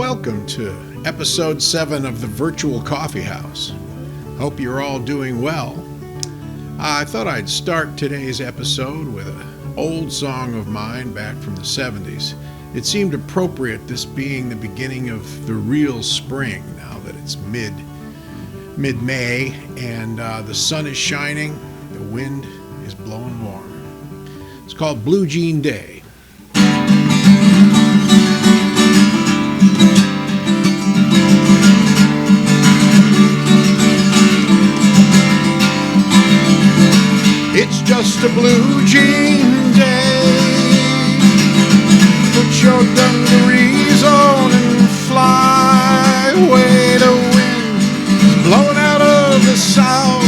welcome to episode 7 of the Virtual Coffeehouse. Hope you're all doing well. I thought I'd start today's episode with an old song of mine back from the 70s. It seemed appropriate, this being the beginning of the real spring, now that it's mid-May and the sun is shining, the wind is blowing warm. It's called Blue Jean Day. It's just a blue jean day. Put your dungarees on and fly away. The wind blowing out of the south.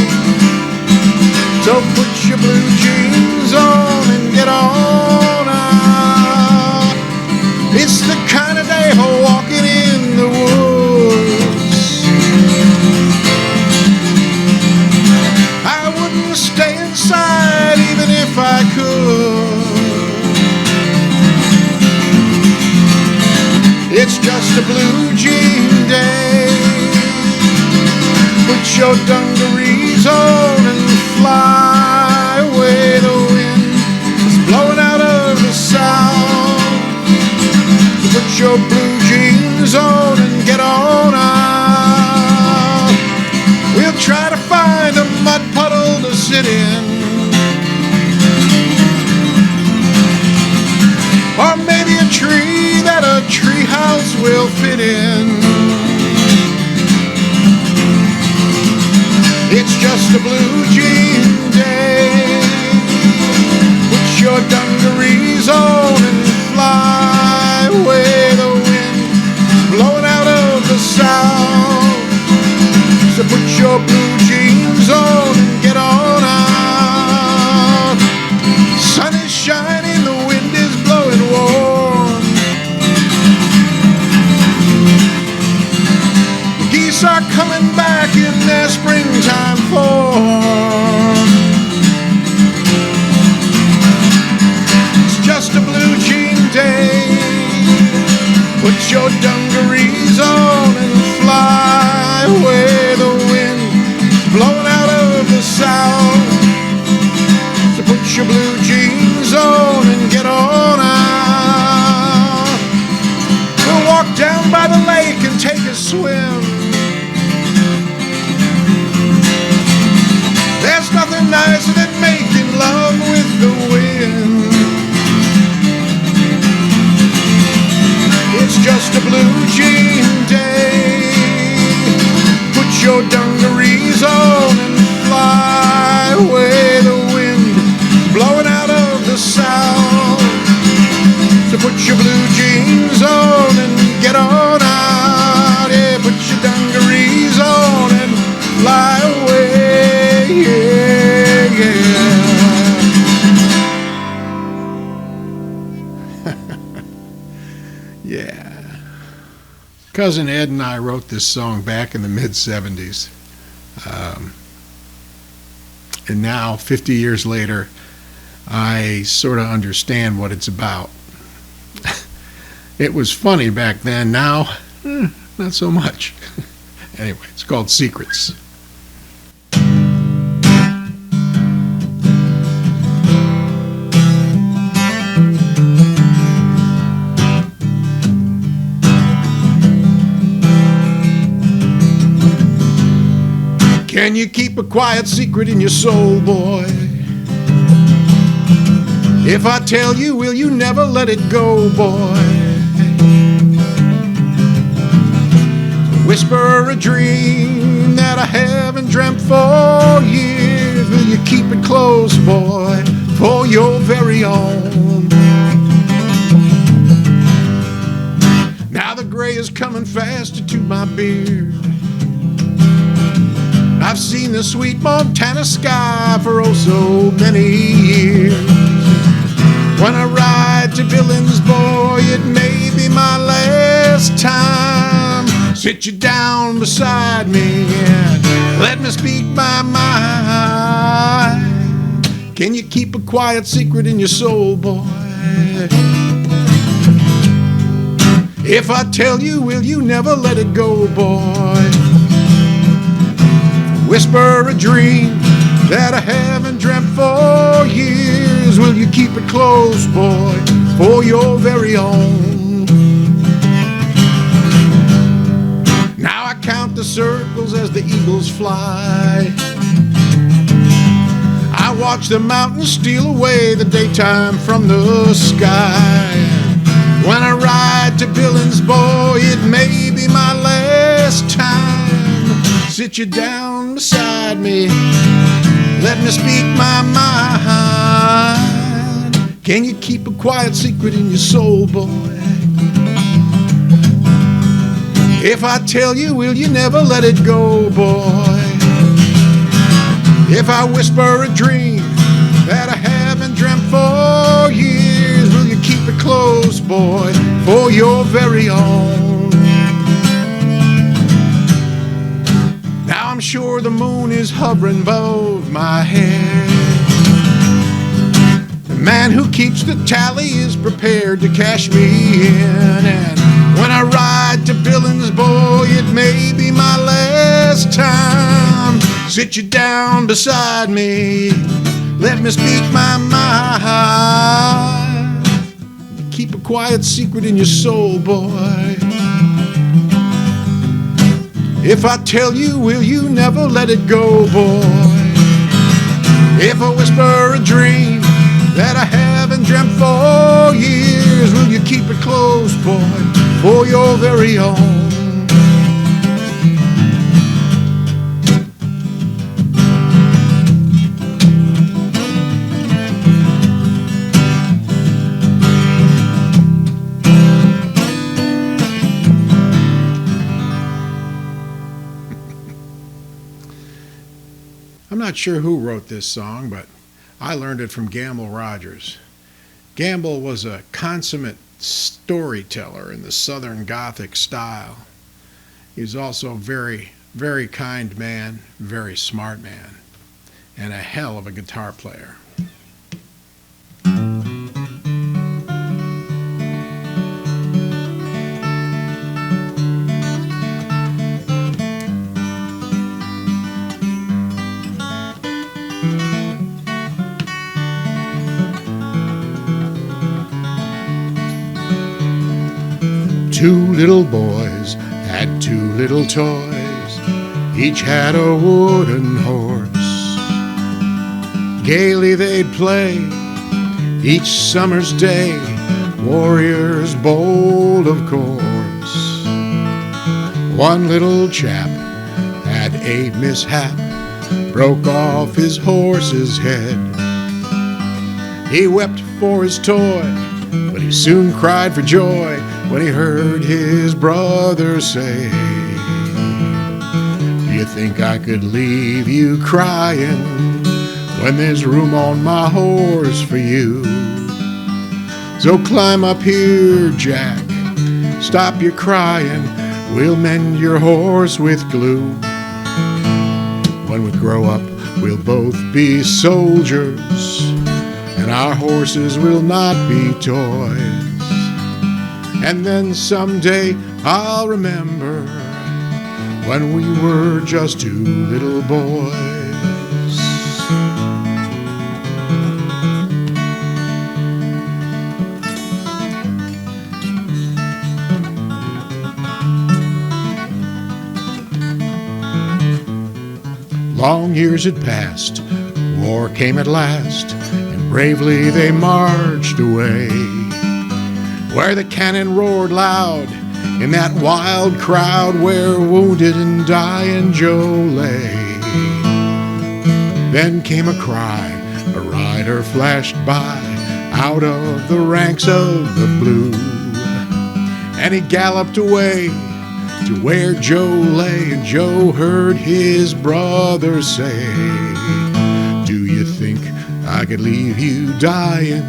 So put your blue jeans on and get on out. It's the kind of day for walking in the woods. I wouldn't stay inside even if I could. It's just a blue jean day. Put your dungarees on and fly away. The wind is blowing out of the south. Put your blue jeans on and get on out. We'll try to find a mud puddle to sit in, or maybe a tree that a treehouse will fit in. It's just a blue jean day. Put your dungarees on and fly away. The wind blowing out of the south. So put your blue jeans on and get on out. Sun is shining, the wind is blowing warm. The geese are coming back in their springtime form. It's just a blue jean day. Put your dungarees on and fly away. The wind blowing out of the south. So put your blue jeans on and get on out. We'll walk down by the lake and take a swim. There's nothing nicer than making love with the wind. It's just a blue jean day. Put your dungarees on and fly away. The wind blowing out of the south. So put your blue jeans on and get on out. Yeah, put your dungarees on and fly away. Yeah, yeah. Yeah. Cousin Ed and I wrote this song back in the mid-70s. And now, 50 years later, I sort of understand what it's about. It was funny back then. Now, not so much. Anyway, it's called Secrets. Can you keep a quiet secret in your soul, boy? If I tell you, will you never let it go, boy? Whisper a dream that I haven't dreamt for years. Will you keep it close, boy, for your very own? Now the gray is coming faster to my beard. I've seen the sweet Montana sky for oh so many years. When I ride to Billings, boy, it may be my last time. Sit you down beside me and let me speak my mind. Can you keep a quiet secret in your soul, boy? If I tell you, will you never let it go, boy? Whisper a dream that I haven't dreamt for years. Will you keep it close, boy, for your very own? Now I count the circles as the eagles fly. I watch the mountains steal away the daytime from the sky. When I ride to Billings, boy, it may be my last time. Sit you down beside me, let me speak my mind. Can you keep a quiet secret in your soul, boy? If I tell you, will you never let it go, boy? If I whisper a dream that I haven't dreamt for years, will you keep it close, boy, for your very own? Now I'm sure the moon is hovering above my head. The man who keeps the tally is prepared to cash me in. And when I ride to Billings, boy, it may be my last time. Sit you down beside me, let me speak my mind. Keep a quiet secret in your soul, boy. If I tell you, will you never let it go, boy? If I whisper a dream that I haven't dreamt for years, will you keep it close, boy, for your very own? I'm not sure who wrote this song, but I learned it from Gamble Rogers. Gamble was a consummate storyteller in the Southern Gothic style. He was also a very, very kind man, very smart man, and a hell of a guitar player. Two little boys had two little toys, each had a wooden horse. Gaily they'd play each summer's day, warriors bold of course. One little chap had a mishap, broke off his horse's head. He wept for his toy, but he soon cried for joy when he heard his brother say, "Do you think I could leave you crying when there's room on my horse for you? So climb up here, Jack, stop your crying, we'll mend your horse with glue. When we grow up, we'll both be soldiers, and our horses will not be toys. And then someday I'll remember when we were just two little boys." Long years had passed, war came at last, and bravely they marched away, where the cannon roared loud in that wild crowd where wounded and dying Joe lay. Then came a cry, a rider flashed by out of the ranks of the blue, and he galloped away to where Joe lay, and Joe heard his brother say, "Do you think I could leave you dying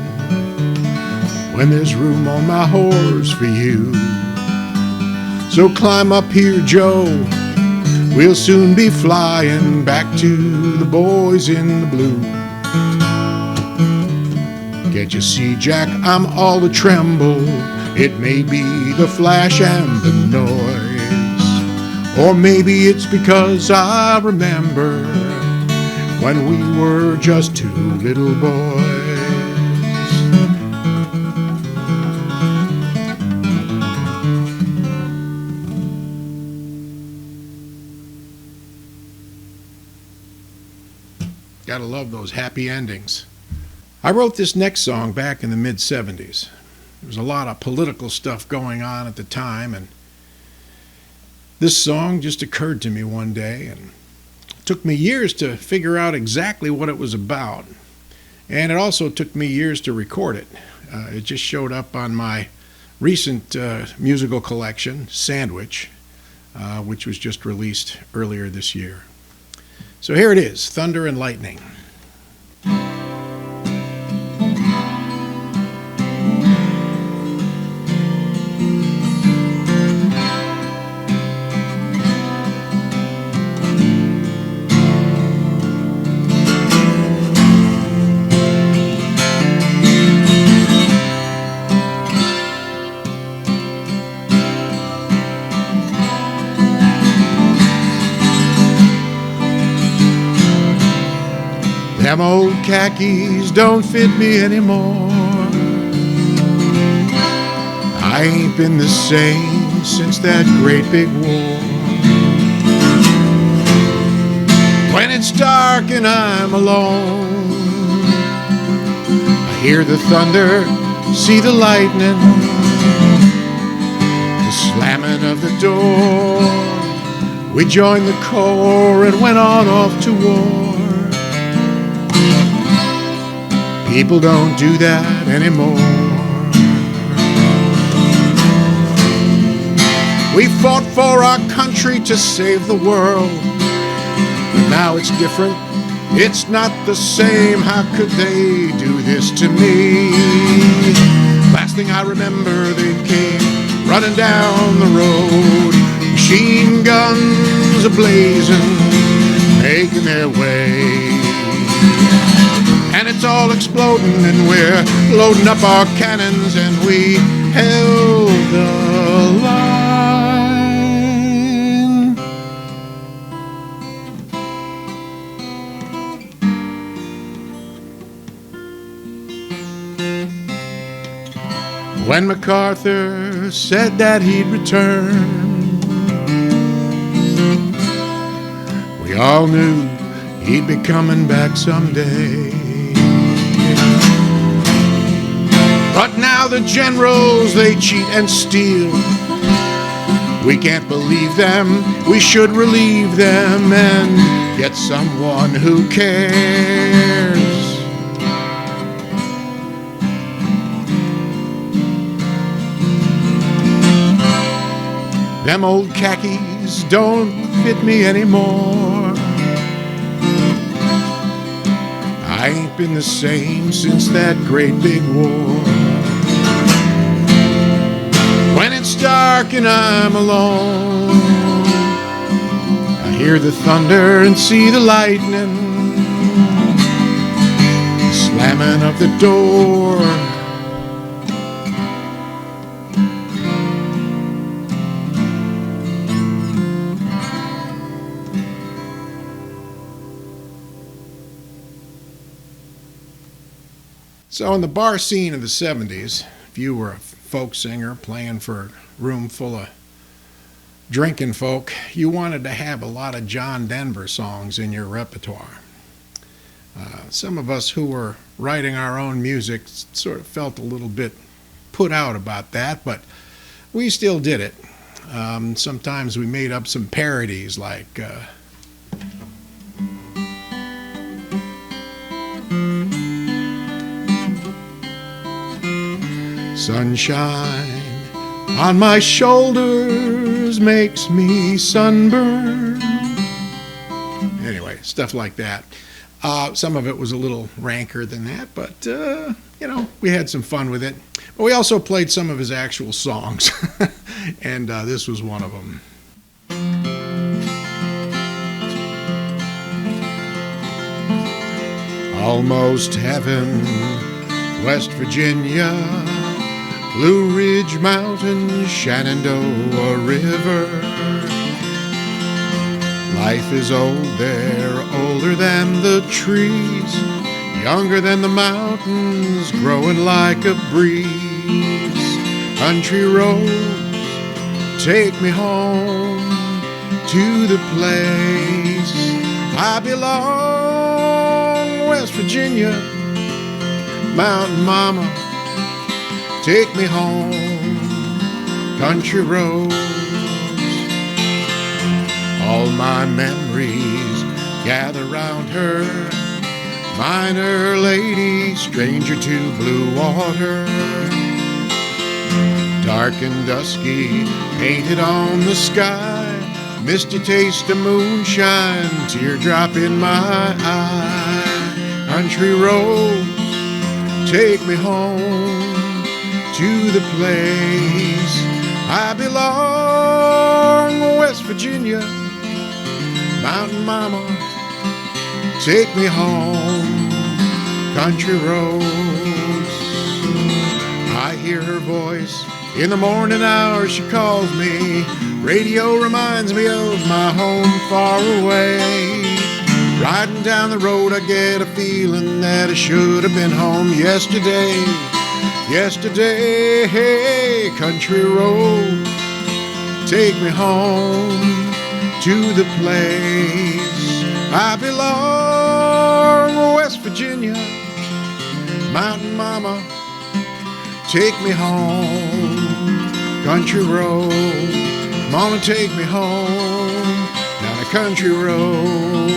when there's room on my horse for you? So climb up here, Joe, we'll soon be flying back to the boys in the blue. Can't you see, Jack, I'm all a tremble It may be the flash and the noise, or maybe it's because I remember when we were just two little boys. Gotta love those happy endings. I wrote this next song back in the mid-'70s. There was a lot of political stuff going on at the time, and this song just occurred to me one day, and it took me years to figure out exactly what it was about. And it also took me years to record it. It just showed up on my recent musical collection, Sandwich, which was just released earlier this year. So here it is, Thunder and Lightning. Them old khakis don't fit me anymore. I ain't been the same since that great big war. When it's dark and I'm alone, I hear the thunder, see the lightning, the slamming of the door. We joined the Corps and went on off to war. People don't do that anymore. We fought for our country to save the world, but now it's different. It's not the same. How could they do this to me? Last thing I remember, they came running down the road, machine guns a-blazing, making their way. And it's all exploding, and we're loading up our cannons, and we held the line. When MacArthur said that he'd return, we all knew he'd be coming back someday. But now the generals, they cheat and steal. We can't believe them. We should relieve them and get someone who cares. Them old khakis don't fit me anymore. I ain't been the same since that great big war. When it's dark and I'm alone, I hear the thunder and see the lightning, the slamming of the door. So in the bar scene of the 70s, if you were a folk singer playing for a room full of drinking folk, you wanted to have a lot of John Denver songs in your repertoire. Some of us who were writing our own music sort of felt a little bit put out about that, but we still did it. Sometimes we made up some parodies like sunshine on my shoulders makes me sunburn. Anyway, stuff like that. Some of it was a little ranker than that, but, we had some fun with it. But we also played some of his actual songs, and this was one of them. Almost heaven, West Virginia, Blue Ridge Mountain, Shenandoah River. Life is old there, older than the trees, younger than the mountains, growing like a breeze. Country roads, take me home to the place I belong. West Virginia, Mountain Mama, take me home. Country roads, all my memories gather round her. Miner lady, stranger to blue water. Dark and dusky, painted on the sky. Misty taste of moonshine, teardrop in my eye. Country roads, take me home to the place I belong. West Virginia, Mountain Mama, take me home. Country roads, I hear her voice in the morning hours, she calls me. Radio reminds me of my home far away. Riding down the road, I get a feeling that I should have been home yesterday. Yesterday, hey, country road, take me home to the place I belong. West Virginia, Mountain Mama, take me home. Country road, Mama, take me home down a country road.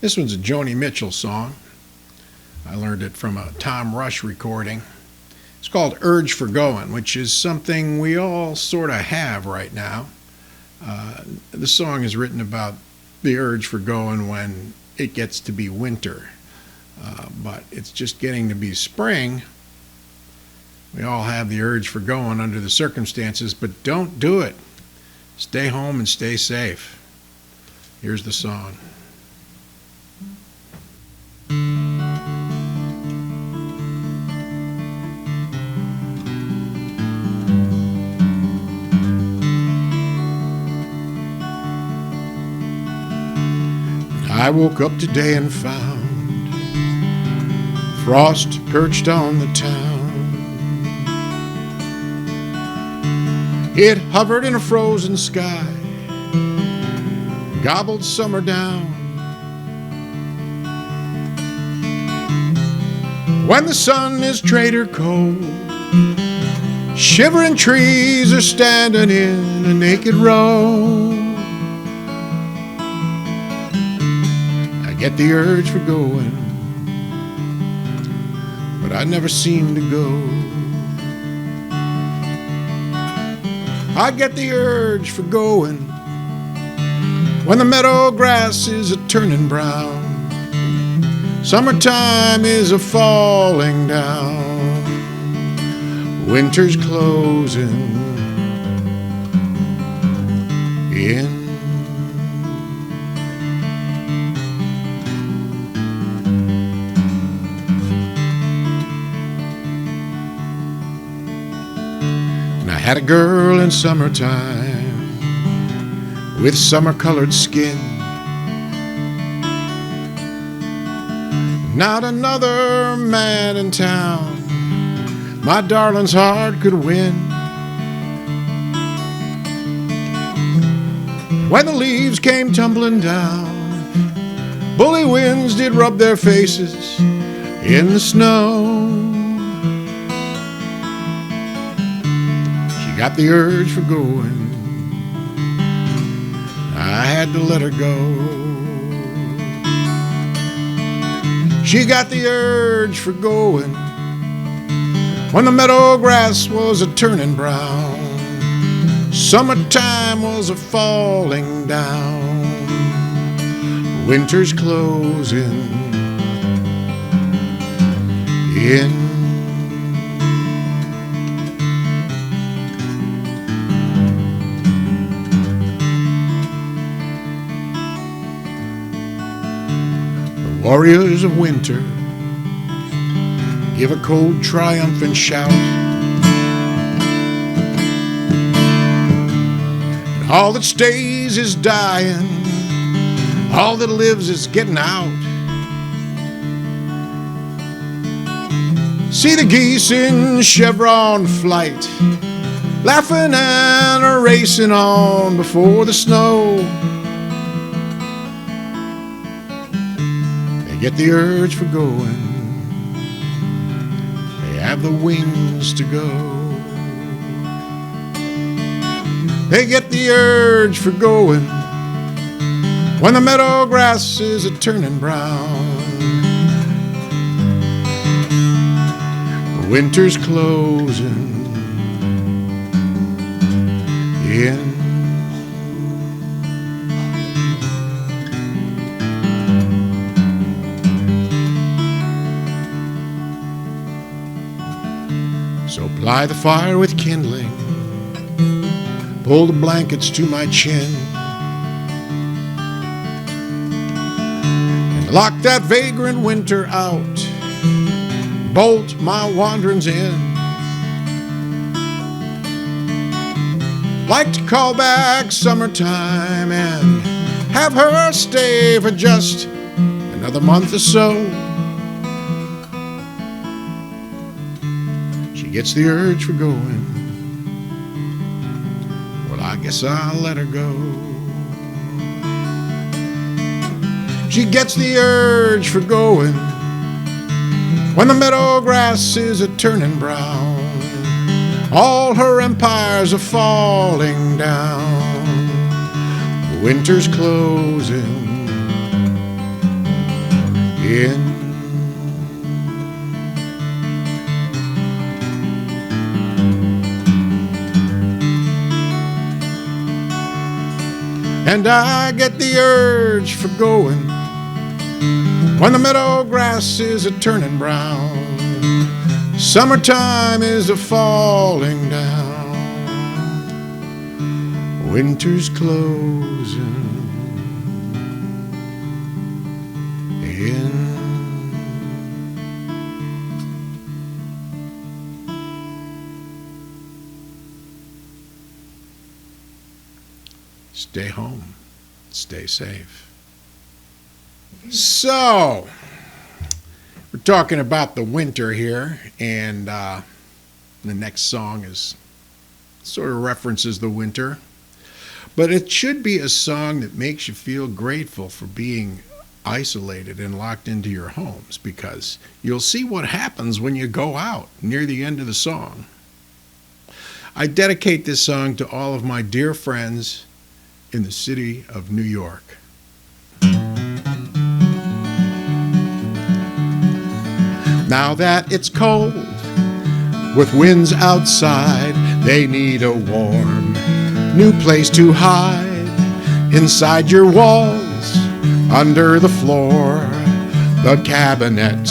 This one's a Joni Mitchell song. I learned it from a Tom Rush recording. It's called Urge for Going, which is something we all sort of have right now. The song is written about the urge for going when it gets to be winter. But it's just getting to be spring. We all have the urge for going under the circumstances, but don't do it. Stay home and stay safe. Here's the song. I woke up today and found frost perched on the town. It hovered in a frozen sky, gobbled summer down. When the sun is traitor cold, shivering trees are standing in a naked row. I get the urge for going, but I never seem to go. I get the urge for going when the meadow grass is a turning brown, summertime is a falling down, winter's closing in. Had a girl in summertime with summer-colored skin. Not another man in town my darling's heart could win. When the leaves came tumbling down, bully winds did rub their faces in the snow. Got the urge for going, I had to let her go. She got the urge for going when the meadow grass was a turning brown, summertime was a falling down, winter's closing in. warriors of winter, give a cold triumphant shout. And all that stays is dying, all that lives is getting out. See the geese in chevron flight, laughing and racing on before the snow. They get the urge for going, they have the wings to go. They get the urge for going when the meadow grass is a turning brown. Winter's closing in. So ply the fire with kindling, pull the blankets to my chin, and lock that vagrant winter out, bolt my wanderings in. Like to call back summertime and have her stay for just another month or so. She gets the urge for going, well, I guess I'll let her go. She gets the urge for going when the meadow grass is a turning brown. All her empires are falling down. Winter's closing in. And I get the urge for going when the meadow grass is a turning brown. Summertime is a falling down. Winter's closing in. Stay home. Stay safe. So, we're talking about the winter here, and the next song is sort of references the winter, but it should be a song that makes you feel grateful for being isolated and locked into your homes, because you'll see what happens when you go out near the end of the song. I dedicate this song to all of my dear friends in the city of New York. Now that it's cold, with winds outside, they need a warm new place to hide. Inside your walls, under the floor, the cabinet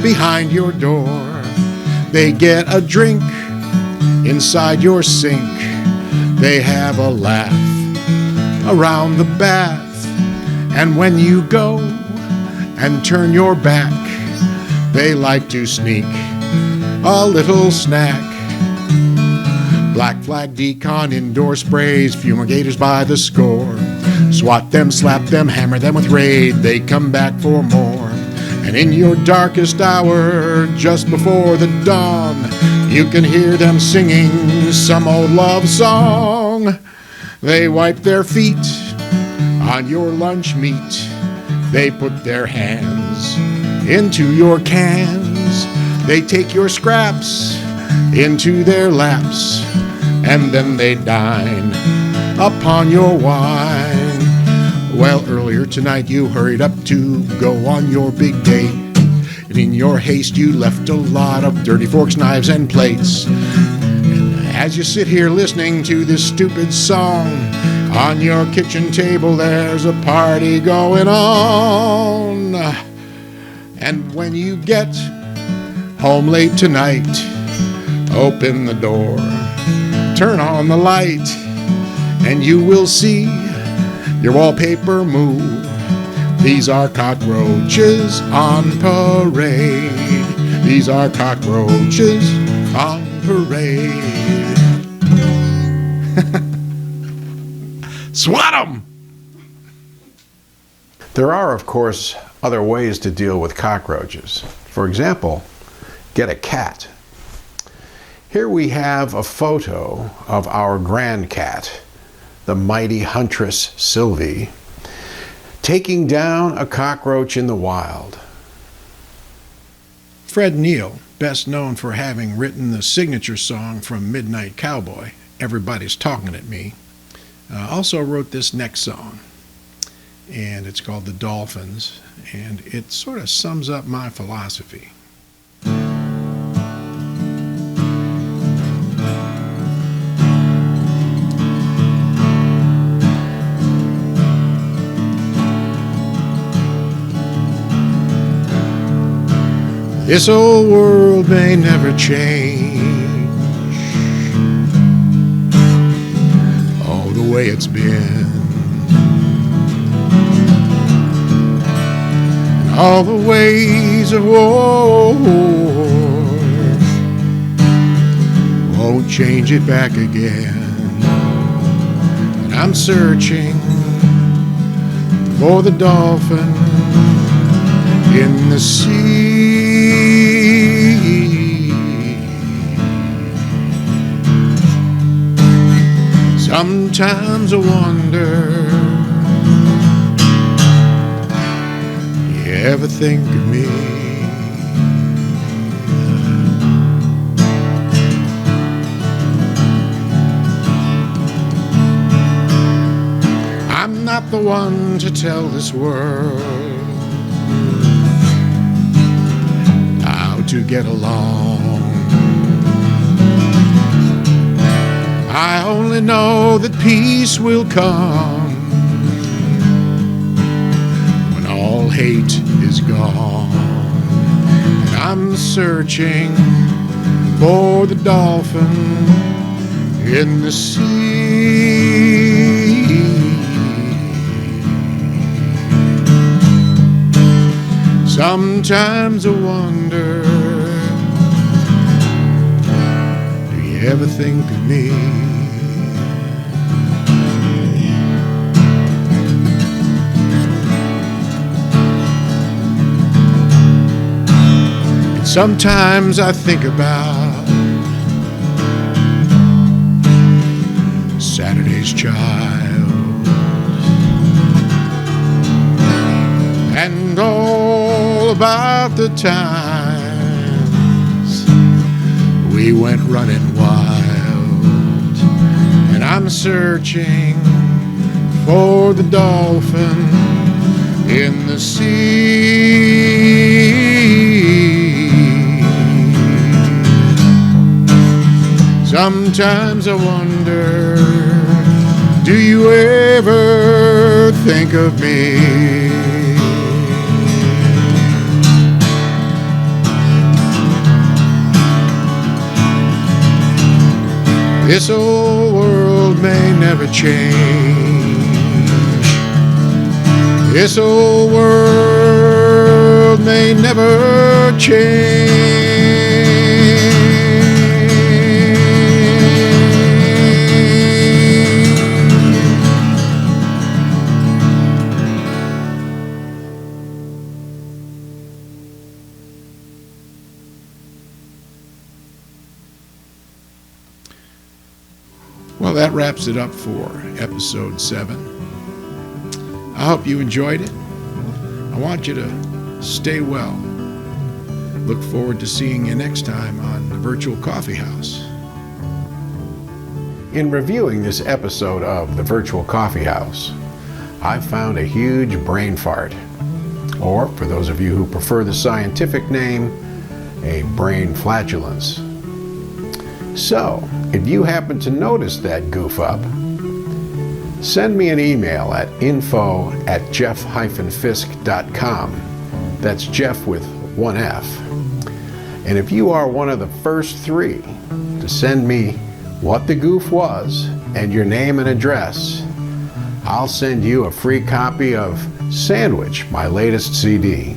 behind your door. They get a drink inside your sink. They have a laugh around the bath. And when you go and turn your back, they like to sneak a little snack. Black flag decon, indoor sprays, fumigators by the score. Swat them, slap them, hammer them with raid, they come back for more. And in your darkest hour, just before the dawn, you can hear them singing some old love song. They wipe their feet on your lunch meat. They put their hands into your cans. They take your scraps into their laps, and then they dine upon your wine. Well, earlier tonight you hurried up to go on your big date, and in your haste you left a lot of dirty forks, knives, and plates. And as you sit here listening to this stupid song, on your kitchen table there's a party going on. And when you get home late tonight, open the door, turn on the light, and you will see your wallpaper move These are cockroaches on parade. These are cockroaches on parade. Swat 'em! There are, of course, other ways to deal with cockroaches. For example, get a cat. Here we have a photo of our grand cat, the mighty huntress Sylvie, taking down a cockroach in the wild. Fred Neil, best known for having written the signature song from Midnight Cowboy, Everybody's Talking at Me, also wrote this next song, and it's called The Dolphins, and it sort of sums up my philosophy. This old world may never change all the way it's been, and all the ways of war won't change it back again. And I'm searching for the dolphin in the sea. Sometimes I wonder, you ever think of me? I'm not the one to tell this world how to get along. I only know that peace will come when all hate is gone. And I'm searching for the dolphin in the sea. Sometimes I wonder, do you ever think of me? And sometimes I think about Saturday's Child and all about the times we went running wild. And I'm searching for the dolphin in the sea. Sometimes I wonder, do you ever think of me? This old world may never change. This old world may never change. Well, that wraps it up for episode 7. I hope you enjoyed it. I want you to stay well. Look forward to seeing you next time on the Virtual Coffeehouse. In reviewing this episode of the Virtual Coffeehouse, I found a huge brain fart, or for those of you who prefer the scientific name, a brain flatulence. So, if you happen to notice that goof up, send me an email at info@jef-fisk.com. That's Jef with one F. And if you are one of the first 3 to send me what the goof was and your name and address, I'll send you a free copy of Sandwich, my latest CD.